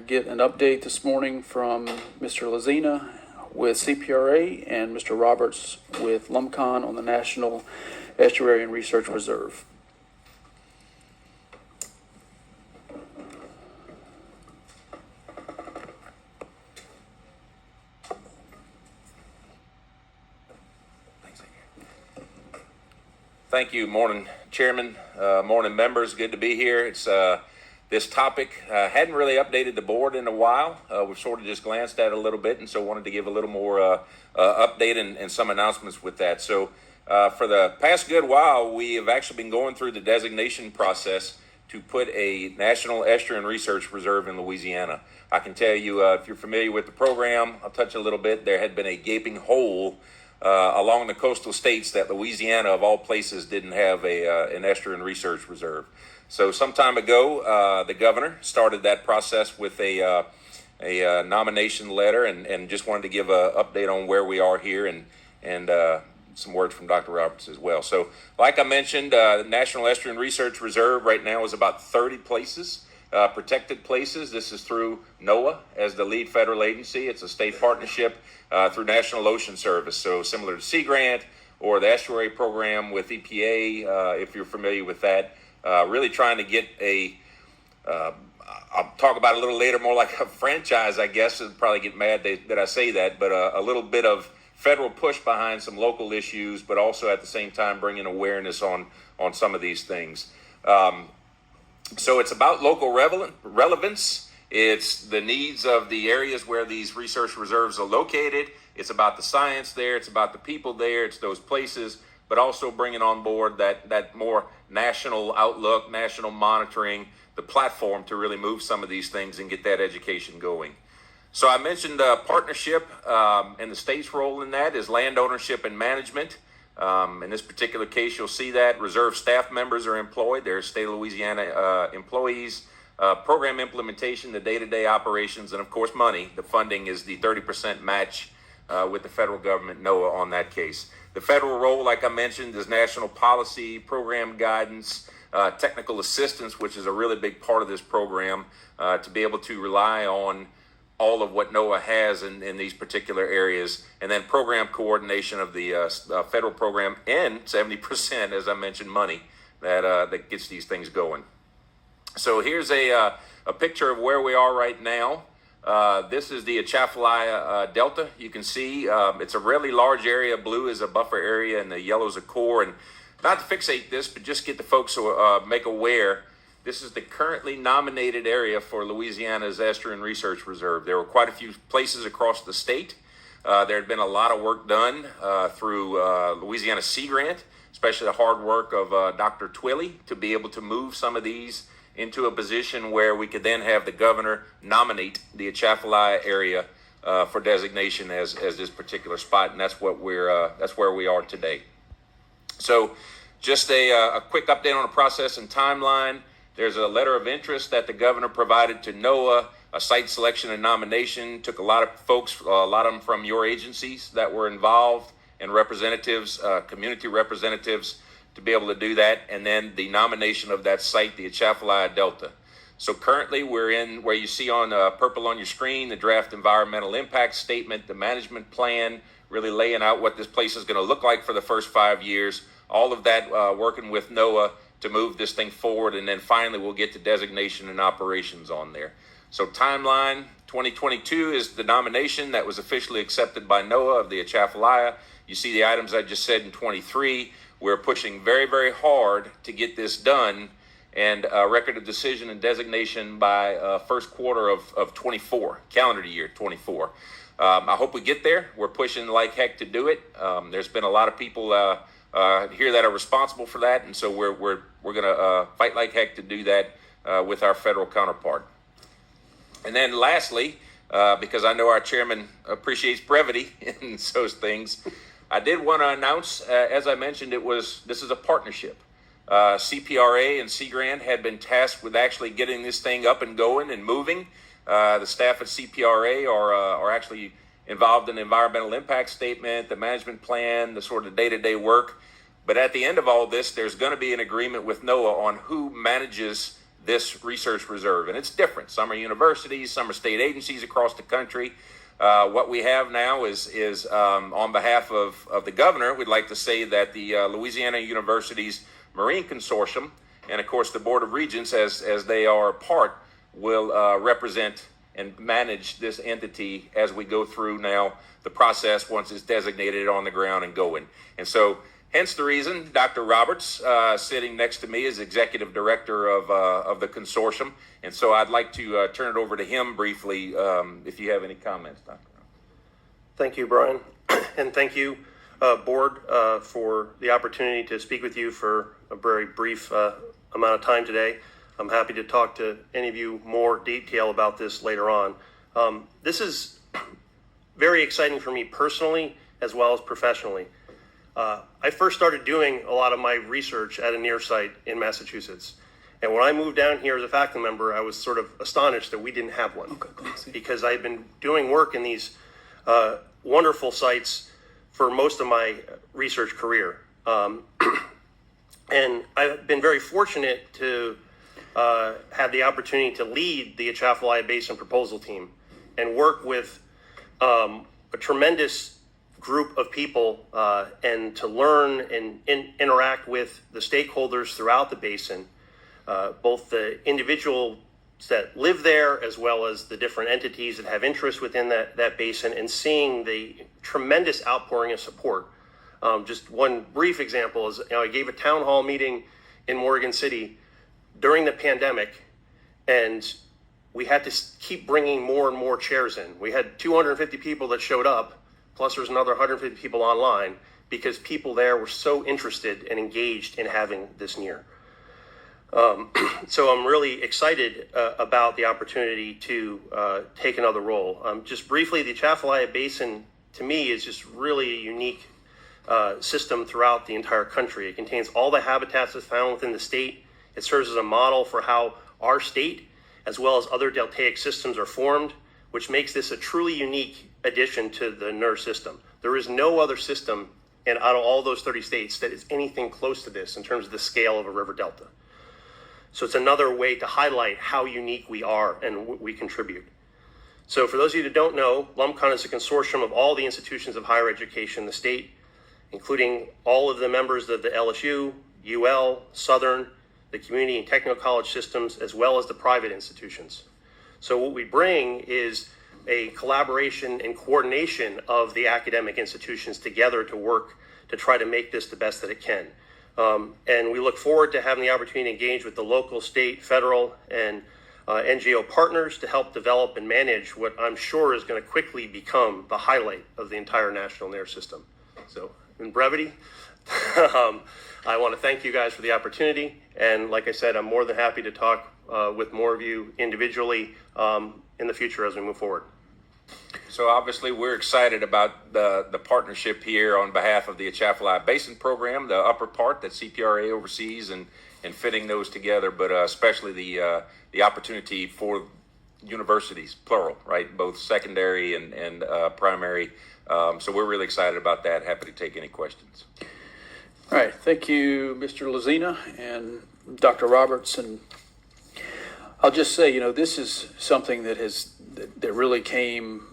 get an update this morning from Mr. Lezina with CPRA and Mr. Roberts with LUMCON on the National Estuarine Research Reserve. Thank you. Morning, Chairman. Morning, members. Good to be here. It's this topic hadn't really updated the board in a while. We've sort of just glanced at it a little bit, and so wanted to give a little more update and some announcements with that. So for the past good while, we have actually been going through the designation process to put a National Estuarine Research Reserve in Louisiana. I can tell you, if you're familiar with the program, I'll touch a little bit. There had been a gaping hole along the coastal states that Louisiana, of all places, didn't have an estuarine research reserve. So some time ago, the governor started that process with a nomination letter, and just wanted to give an update on where we are here, and some words from Dr. Roberts as well. So like I mentioned, the National Estuarine Research Reserve right now is about 30 places, protected places. This is through NOAA as the lead federal agency. It's a state partnership through National Ocean Service, so similar to Sea Grant or the estuary program with EPA, if you're familiar with that. Really trying to get I'll talk about it a little later, more like a franchise, I guess. They'll probably get mad that I say that, but a little bit of federal push behind some local issues, but also at the same time bringing awareness on some of these things. So it's about local relevance. It's the needs of the areas where these research reserves are located. It's about the science there. It's about the people there. It's those places, but also bringing on board that more national outlook, national monitoring, the platform to really move some of these things and get that education going. So I mentioned partnership, and the state's role in that is land ownership and management. In this particular case, you'll see that reserve staff members are employed. They're state of Louisiana employees. Program implementation, the day-to-day operations, and of course money. The funding is the 30% match with the federal government, NOAA, on that case. The federal role, like I mentioned, is national policy, program guidance, technical assistance, which is a really big part of this program, to be able to rely on all of what NOAA has in these particular areas, and then program coordination of the federal program, and 70%, as I mentioned, money that gets these things going. So here's a picture of where we are right now. This is the Atchafalaya Delta. You can see it's a really large area. Blue is a buffer area and the yellow is a core. And not to fixate this, but just get the folks to make aware, this is the currently nominated area for Louisiana's Estuarine Research Reserve. There were quite a few places across the state. There had been a lot of work done through Louisiana Sea Grant, especially the hard work of Dr. Twilley to be able to move some of these into a position where we could then have the governor nominate the Atchafalaya area for designation as this particular spot, and that's what that's where we are today. So, just a quick update on the process and timeline. There's a letter of interest that the governor provided to NOAA, a site selection and nomination. Took a lot of folks, a lot of them from your agencies that were involved, and representatives, community representatives, to be able to do that, and then the nomination of that site, the Atchafalaya Delta. So currently we're in where you see on purple on your screen, the draft environmental impact statement, the management plan, really laying out what this place is going to look like for the first 5 years. All of that working with NOAA to move this thing forward, and then finally we'll get to designation and operations on there. So timeline, 2022 is the nomination that was officially accepted by NOAA of the Atchafalaya. You see the items I just said in 23. We're pushing very, very hard to get this done, and a record of decision and designation by first quarter of 24, calendar year 24. I hope we get there. We're pushing like heck to do it. There's been a lot of people here that are responsible for that, and so we're going to fight like heck to do that with our federal counterpart. And then lastly, because I know our chairman appreciates brevity in those things, I did want to announce, as I mentioned, this is a partnership. CPRA and Sea Grant had been tasked with actually getting this thing up and going and moving. The staff at CPRA are actually involved in the environmental impact statement, the management plan, the sort of day-to-day work. But at the end of all this, there's going to be an agreement with NOAA on who manages this research reserve. And it's different. Some are universities, some are state agencies across the country. What we have now is on behalf of the governor, we'd like to say that the Louisiana Universities Marine Consortium, and of course the Board of Regents, as they are a part, will represent and manage this entity as we go through now the process once it's designated on the ground and going. And so hence the reason Dr. Roberts sitting next to me is executive director of the consortium. And so I'd like to turn it over to him briefly if you have any comments, Dr. Thank you, Brian. And thank you, board, for the opportunity to speak with you for a very brief amount of time today. I'm happy to talk to any of you more detail about this later on. This is very exciting for me personally as well as professionally. I first started doing a lot of my research at a ANERR site in Massachusetts. And when I moved down here as a faculty member, I was sort of astonished that we didn't have one. Because I had been doing work in these wonderful sites for most of my research career. And I've been very fortunate to have the opportunity to lead the Atchafalaya Basin proposal team and work with a tremendous group of people and to learn and interact with the stakeholders throughout the basin, both the individuals that live there as well as the different entities that have interest within that basin, and seeing the tremendous outpouring of support. Just one brief example is, I gave a town hall meeting in Morgan City during the pandemic, and we had to keep bringing more and more chairs in. We had 250 people that showed up, plus there's another 150 people online, because people there were so interested and engaged in having this NERR. So I'm really excited about the opportunity to take another role. Just briefly, the Atchafalaya Basin, to me, is just really a unique system throughout the entire country. It contains all the habitats that's found within the state. It serves as a model for how our state, as well as other deltaic systems, are formed, which makes this a truly unique addition to the NERR system. There is no other system out of all those 30 states that is anything close to this in terms of the scale of a river delta. So it's another way to highlight how unique we are and what we contribute. So for those of you that don't know, LUMCON is a consortium of all the institutions of higher education in the state, including all of the members of the LSU, UL, Southern, the community and technical college systems, as well as the private institutions. So what we bring is a collaboration and coordination of the academic institutions together to work to try to make this the best that it can. And we look forward to having the opportunity to engage with the local, state, federal, and NGO partners to help develop and manage what I'm sure is going to quickly become the highlight of the entire national NERR system. So in brevity, I want to thank you guys for the opportunity. And like I said, I'm more than happy to talk with more of you individually in the future as we move forward. So obviously we're excited about the partnership here on behalf of the Atchafalaya Basin program, the upper part that CPRA oversees, and fitting those together, but especially the opportunity for universities, plural, right? Both secondary and primary. So we're really excited about that. Happy to take any questions. All right, thank you, Mr. Lezina and Dr. Roberts. And I'll just say, this is something that really came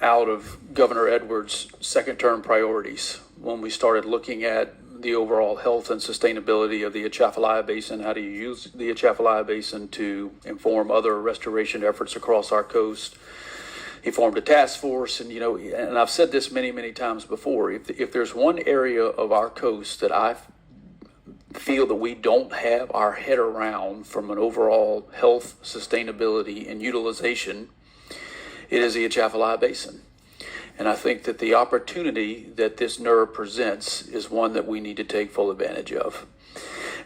out of Governor Edwards' second-term priorities when we started looking at the overall health and sustainability of the Atchafalaya Basin. How do you use the Atchafalaya Basin to inform other restoration efforts across our coast? He formed a task force, and and I've said this many, many times before. If there's one area of our coast that I feel that we don't have our head around from an overall health, sustainability, and utilization, it is the Atchafalaya Basin. And I think that the opportunity that this NERR presents is one that we need to take full advantage of.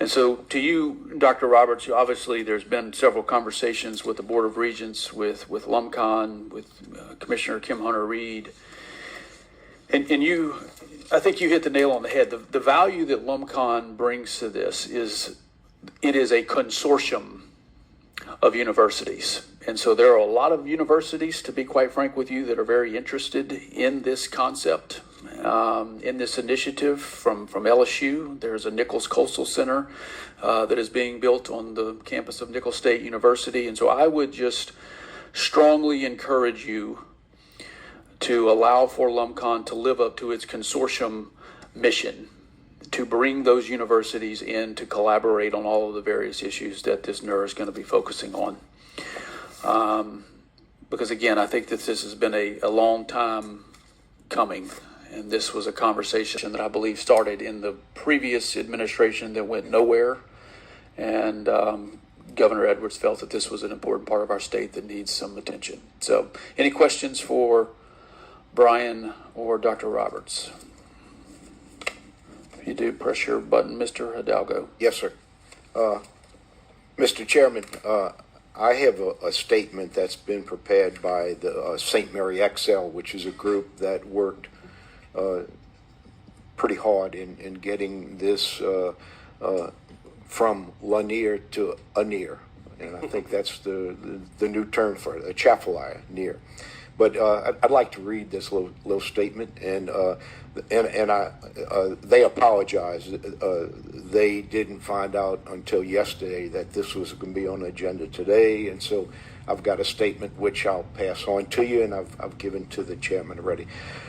And so to you, Dr. Roberts, obviously there's been several conversations with the Board of Regents, with LUMCON, with Commissioner Kim Hunter-Reid. And I think you hit the nail on the head. The value that LUMCON brings to this is it is a consortium of universities. And so there are a lot of universities, to be quite frank with you, that are very interested in this concept. in this initiative from LSU. There's a Nichols Coastal Center that is being built on the campus of Nichols State University. And so I would just strongly encourage you to allow for LUMCON to live up to its consortium mission, to bring those universities in to collaborate on all of the various issues that this NERR is going to be focusing on. Because again, I think that this has been a long time coming, and this was a conversation that I believe started in the previous administration that went nowhere, and Governor Edwards felt that this was an important part of our state that needs some attention. So any questions for Brian or Dr. Roberts? If you do, press your button, Mr. Hidalgo. Yes, sir. Mr. Chairman, I have a statement that's been prepared by the St. Mary XL, which is a group that worked pretty hard in getting this from Lanier to ANERR. And I think that's the new term for it, Atchafalaya, near. But I'd like to read this little statement, and they apologize. They didn't find out until yesterday that this was going to be on the agenda today, and so I've got a statement which I'll pass on to you, and I've given to the chairman already.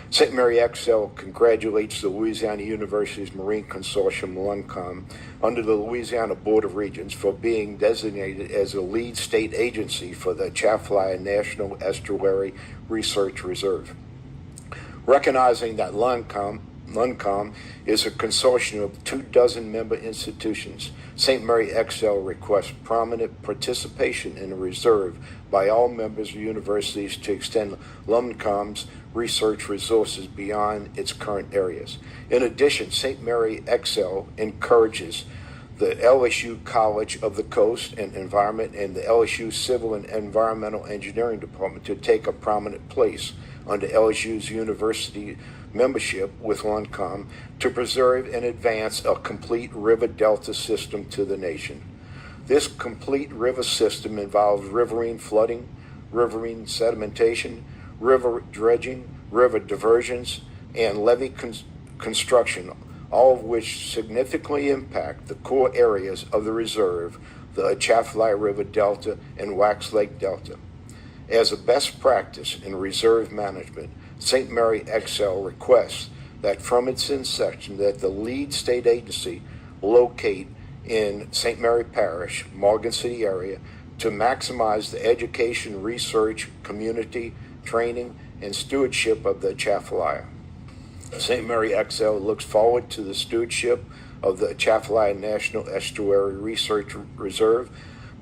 St. Mary XL congratulates the Louisiana University's Marine Consortium, LUMCON, under the Louisiana Board of Regents for being designated as a lead state agency for the Atchafalaya National Estuarine Research Reserve. Recognizing that LUMCON is a consortium of 24 member institutions, St. Mary XL requests prominent participation in the reserve by all members of universities to extend LUMCON's research resources beyond its current areas. In addition, St. Mary XL encourages the LSU College of the Coast and Environment and the LSU Civil and Environmental Engineering Department to take a prominent place under LSU's university membership with LUMCON to preserve and advance a complete river delta system to the nation. This complete river system involves riverine flooding, riverine sedimentation, river dredging, river diversions, and levee construction, all of which significantly impact the core areas of the reserve, the Atchafalaya River Delta and Wax Lake Delta. As a best practice in reserve management, St. Mary XL requests that from its inception that the lead state agency locate in St. Mary Parish, Morgan City area, to maximize the education, research, community, training, and stewardship of the Atchafalaya. St. Mary XL looks forward to the stewardship of the Atchafalaya National Estuarine Research Reserve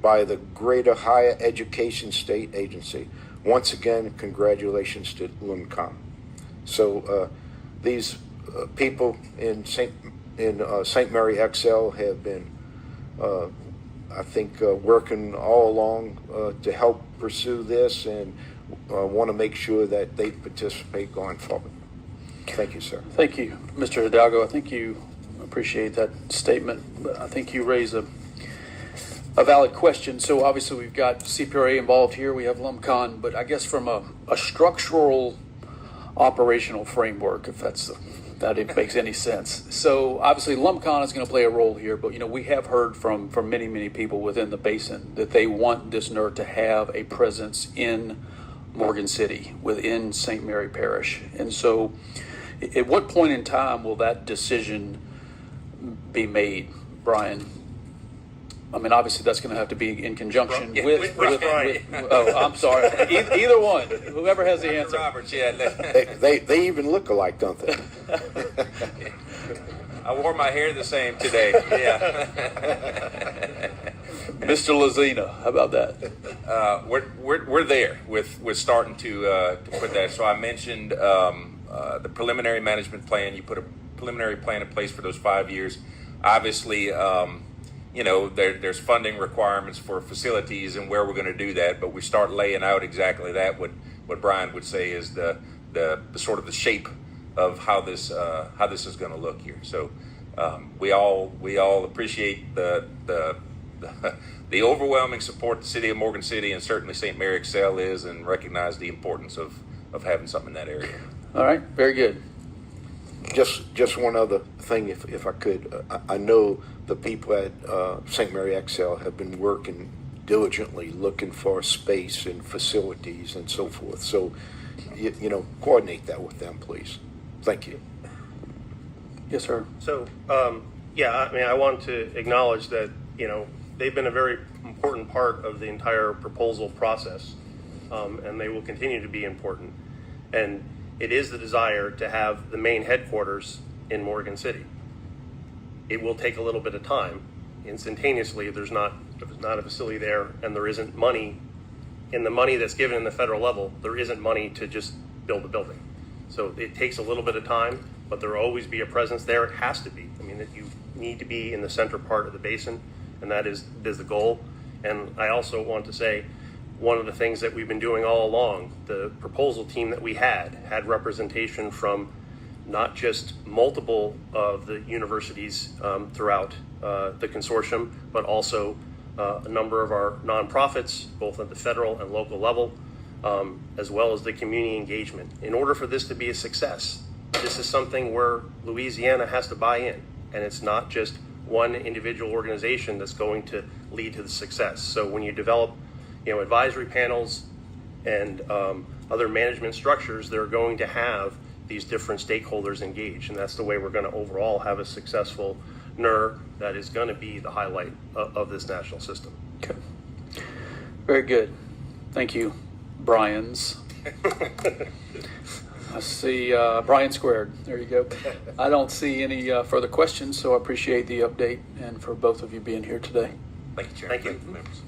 by the Greater Higher Education State Agency. Once again, congratulations to LUMCON. So these people in St. Mary XL have been, I think, working all along to help pursue this, and want to make sure that they participate going forward. Thank you, sir. Thank you, Mr. Hidalgo. I think you appreciate that statement, but I think you raise a valid question. So obviously we've got CPRA involved here, we have LUMCON, but I guess from a structural operational framework, if that it makes any sense. So obviously LUMCON is going to play a role here, but we have heard from many people within the basin that they want this NERR to have a presence in Morgan City, within St. Mary Parish. And so at what point in time will that decision be made, Brian? I mean, obviously that's going to have to be in conjunction with oh, I'm sorry. Either one, whoever has the answer. Roberts, yeah. They even look alike, don't they? I wore my hair the same today. Yeah. Mr. Lezina, how about that? We're there with starting to put that. So I mentioned the preliminary management plan. You put a preliminary plan in place for those 5 years. Obviously, there's funding requirements for facilities and where we're going to do that, but we start laying out exactly that. What Brian would say is the sort of the shape of how this is going to look here. So we all appreciate the overwhelming support the city of Morgan City and certainly St. Mary XL is, and recognize the importance of having something in that area. All right, very good. Just one other thing, if I could. I know the people at St. Mary Excel have been working diligently looking for space and facilities and so forth. So, coordinate that with them, please. Thank you. Yes, sir. So, I want to acknowledge that, they've been a very important part of the entire proposal process, and they will continue to be important. And it is the desire to have the main headquarters in Morgan City. It will take a little bit of time. Instantaneously, if there's not a facility there and there isn't money, in the money that's given in the federal level, there isn't money to just build a building. So it takes a little bit of time, but there will always be a presence there. It has to be. I mean, that you need to be in the center part of the basin, and that is the goal. And I also want to say, one of the things that we've been doing all along, the proposal team that we had representation from not just multiple of the universities throughout the consortium, but also a number of our nonprofits, both at the federal and local level, as well as the community engagement. In order for this to be a success, this is something where Louisiana has to buy in, and it's not just one individual organization that's going to lead to the success. So when you develop advisory panels and other management structures, they're going to have these different stakeholders engaged, and that's the way we're going to overall have a successful NERR that is going to be the highlight of this national system. Okay. Very good. Thank you, Brian's. I see Brian squared. There you go. I don't see any further questions, so I appreciate the update and for both of you being here today. Thank you, Chair. Thank you. Members.